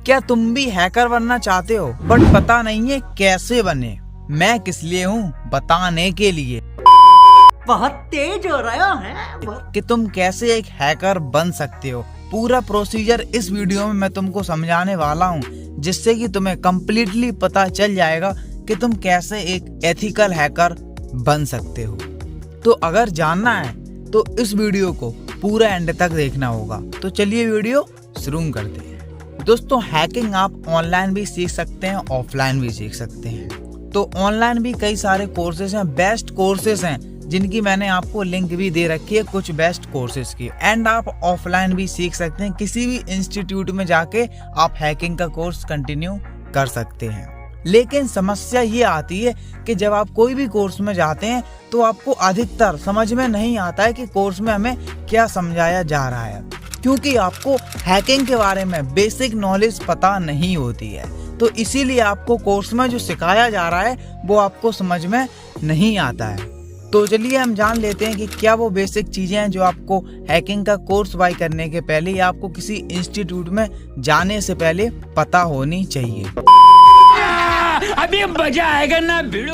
क्या तुम भी हैकर बनना चाहते हो बट पता नहीं है कैसे बने? मैं किस लिए हूँ बताने के लिए। बहुत तेज हो रहा है कि तुम कैसे एक हैकर बन सकते हो। पूरा प्रोसीजर इस वीडियो में मैं तुमको समझाने वाला हूँ, जिससे कि तुम्हें कम्प्लीटली पता चल जाएगा कि तुम कैसे एक एथिकल हैकर बन सकते हो। तो अगर जानना है तो इस वीडियो को पूरा एंड तक देखना होगा। तो चलिए वीडियो शुरू करते हैं। दोस्तों, हैकिंग आप ऑनलाइन भी सीख सकते हैं, ऑफलाइन भी सीख सकते हैं। तो ऑनलाइन भी कई सारे कोर्सेज हैं, बेस्ट कोर्सेज हैं, जिनकी मैंने आपको लिंक भी दे रखी है कुछ बेस्ट कोर्सेज की। एंड आप ऑफलाइन भी सीख सकते हैं, किसी भी इंस्टीट्यूट में जाके आप हैकिंग का कोर्स कंटिन्यू कर सकते हैं। लेकिन समस्या ये आती है कि जब आप कोई भी कोर्स में जाते हैं तो आपको अधिकतर समझ में नहीं आता है कि कोर्स में हमें क्या समझाया जा रहा है, क्योंकि आपको हैकिंग के बारे में बेसिक नॉलेज पता नहीं होती है। तो इसीलिए आपको कोर्स में जो सिखाया जा रहा है वो आपको समझ में नहीं आता है। तो चलिए हम जान लेते हैं कि क्या वो बेसिक चीजें हैं जो आपको हैकिंग का कोर्स बाय करने के पहले या आपको किसी इंस्टीट्यूट में जाने से पहले पता होनी चाहिए। अभी मजा आएगा ना भिड़ो।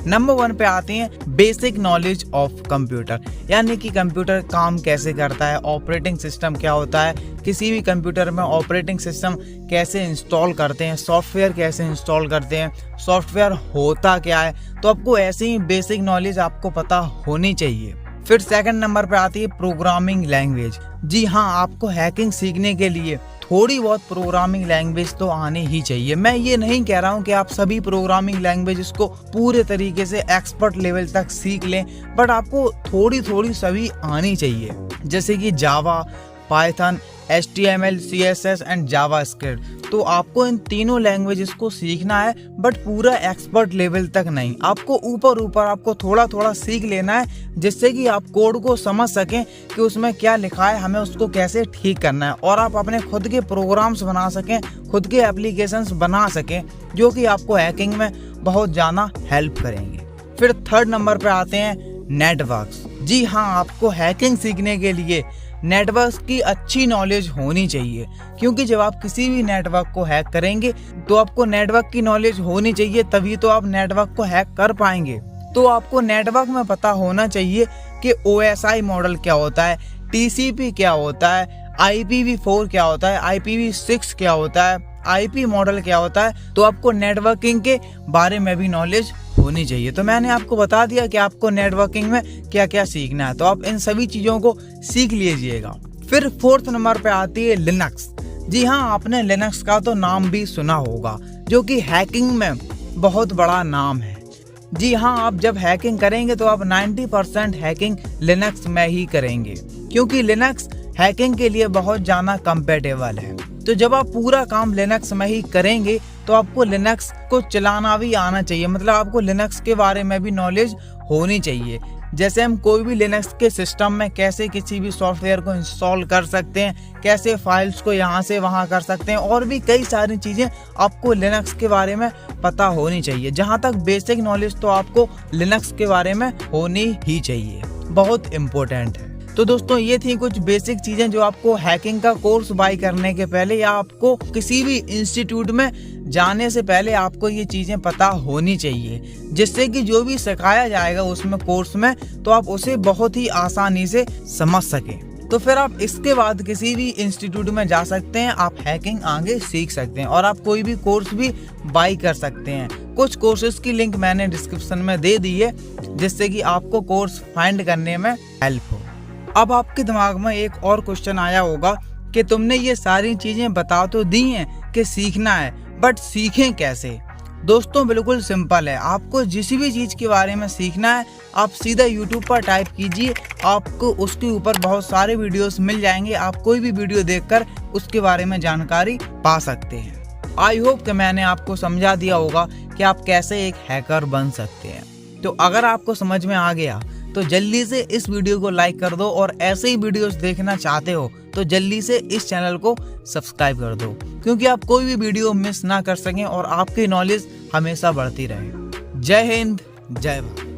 नंबर 1 पे आते हैं बेसिक नॉलेज ऑफ कंप्यूटर, यानी कि कंप्यूटर काम कैसे करता है, ऑपरेटिंग सिस्टम क्या होता है, किसी भी कंप्यूटर में ऑपरेटिंग सिस्टम कैसे इंस्टॉल करते हैं, सॉफ्टवेयर कैसे इंस्टॉल करते हैं, सॉफ्टवेयर होता क्या है। तो आपको ऐसे ही बेसिक नॉलेज आपको पता होनी चाहिए। फिर सेकंड नंबर पे आती है प्रोग्रामिंग लैंग्वेज। जी हाँ, आपको हैकिंग सीखने के लिए थोड़ी बहुत प्रोग्रामिंग लैंग्वेज तो आनी ही चाहिए। मैं ये नहीं कह रहा हूँ कि आप सभी प्रोग्रामिंग लैंग्वेज को पूरे तरीके से एक्सपर्ट लेवल तक सीख लें, बट आपको थोड़ी थोड़ी सभी आनी चाहिए, जैसे कि Java, Python, HTML, CSS and JavaScript. तो आपको इन तीनों लैंग्वेजेस को सीखना है, बट पूरा एक्सपर्ट लेवल तक नहीं। आपको ऊपर ऊपर आपको थोड़ा थोड़ा सीख लेना है, जिससे कि आप कोड को समझ सकें कि उसमें क्या लिखा है, हमें उसको कैसे ठीक करना है, और आप अपने खुद के प्रोग्राम्स बना सकें, खुद के एप्लीकेशंस बना सकें, जो कि आपको हैकिंग में बहुत ज़्यादा हेल्प करेंगे। फिर थर्ड नंबर पर आते हैं नेटवर्क्स। जी हाँ, आपको हैकिंग सीखने के लिए नेटवर्क की अच्छी नॉलेज होनी चाहिए, क्योंकि जब आप किसी भी नेटवर्क को हैक करेंगे तो आपको नेटवर्क की नॉलेज होनी चाहिए, तभी तो आप नेटवर्क को हैक कर पाएंगे। तो आपको नेटवर्क में पता होना चाहिए कि OSI मॉडल क्या होता है, TCP क्या होता है, IPv4 क्या होता है, IPv6 क्या होता है, IP मॉडल क्या होता है। तो आपको नेटवर्किंग के बारे में भी नॉलेज होनी चाहिए। तो मैंने आपको बता दिया कि आपको नेटवर्किंग में क्या क्या सीखना है, तो आप इन सभी चीज़ों को सीख लीजिएगा। फिर फोर्थ नंबर पे आती है लिनक्स। जी हाँ, आपने लिनक्स का तो नाम भी सुना होगा, जो कि हैकिंग में बहुत बड़ा नाम है। जी हाँ, आप जब हैकिंग करेंगे तो आप 90% हैकिंग लिनक्स में ही करेंगे, क्योंकि लिनक्स हैकिंग के लिए बहुत ज़्यादा कंपेटेबल है। तो जब आप पूरा काम लिनक्स में ही करेंगे तो आपको लिनक्स को चलाना भी आना चाहिए, मतलब आपको लिनक्स के बारे में भी नॉलेज होनी चाहिए। जैसे हम कोई भी लिनक्स के सिस्टम में कैसे किसी भी सॉफ्टवेयर को इंस्टॉल कर सकते हैं, कैसे फाइल्स को यहाँ से वहाँ कर सकते हैं, और भी कई सारी चीज़ें आपको लिनक्स के बारे में पता होनी चाहिए। जहाँ तक बेसिक नॉलेज तो आपको लिनक्स के बारे में होनी ही चाहिए, बहुत इम्पोर्टेंट है। तो दोस्तों, ये थी कुछ बेसिक चीजें जो आपको हैकिंग का कोर्स बाय करने के पहले या आपको किसी भी इंस्टीट्यूट में जाने से पहले आपको ये चीजें पता होनी चाहिए, जिससे कि जो भी सिखाया जाएगा उसमें कोर्स में तो आप उसे बहुत ही आसानी से समझ सकें। तो फिर आप इसके बाद किसी भी इंस्टीट्यूट में जा सकते हैं, आप हैकिंग आगे सीख सकते हैं और आप कोई भी कोर्स भी बाय कर सकते हैं। कुछ कोर्सेज की लिंक मैंने डिस्क्रिप्शन में दे दी है, जिससे कि आपको कोर्स फाइंड करने में हेल्प हो। अब आपके दिमाग में एक और क्वेश्चन आया होगा कि तुमने ये सारी चीजें बता तो दी हैं कि सीखना है, बट सीखें कैसे? दोस्तों, बिल्कुल सिंपल है। आपको जिस भी चीज के बारे में सीखना है, आप सीधा YouTube पर टाइप कीजिए, आपको उसके ऊपर बहुत सारे वीडियोस मिल जाएंगे। आप कोई भी वीडियो देखकर उसके बारे में जानकारी पा सकते हैं। आई होप कि मैंने आपको समझा दिया होगा कि आप कैसे एक हैकर बन सकते हैं। तो अगर आपको समझ में आ गया तो जल्दी से इस वीडियो को लाइक कर दो, और ऐसे ही वीडियोस देखना चाहते हो तो जल्दी से इस चैनल को सब्सक्राइब कर दो, क्योंकि आप कोई भी वीडियो मिस ना कर सकें और आपकी नॉलेज हमेशा बढ़ती रहे। जय हिंद, जय भारत।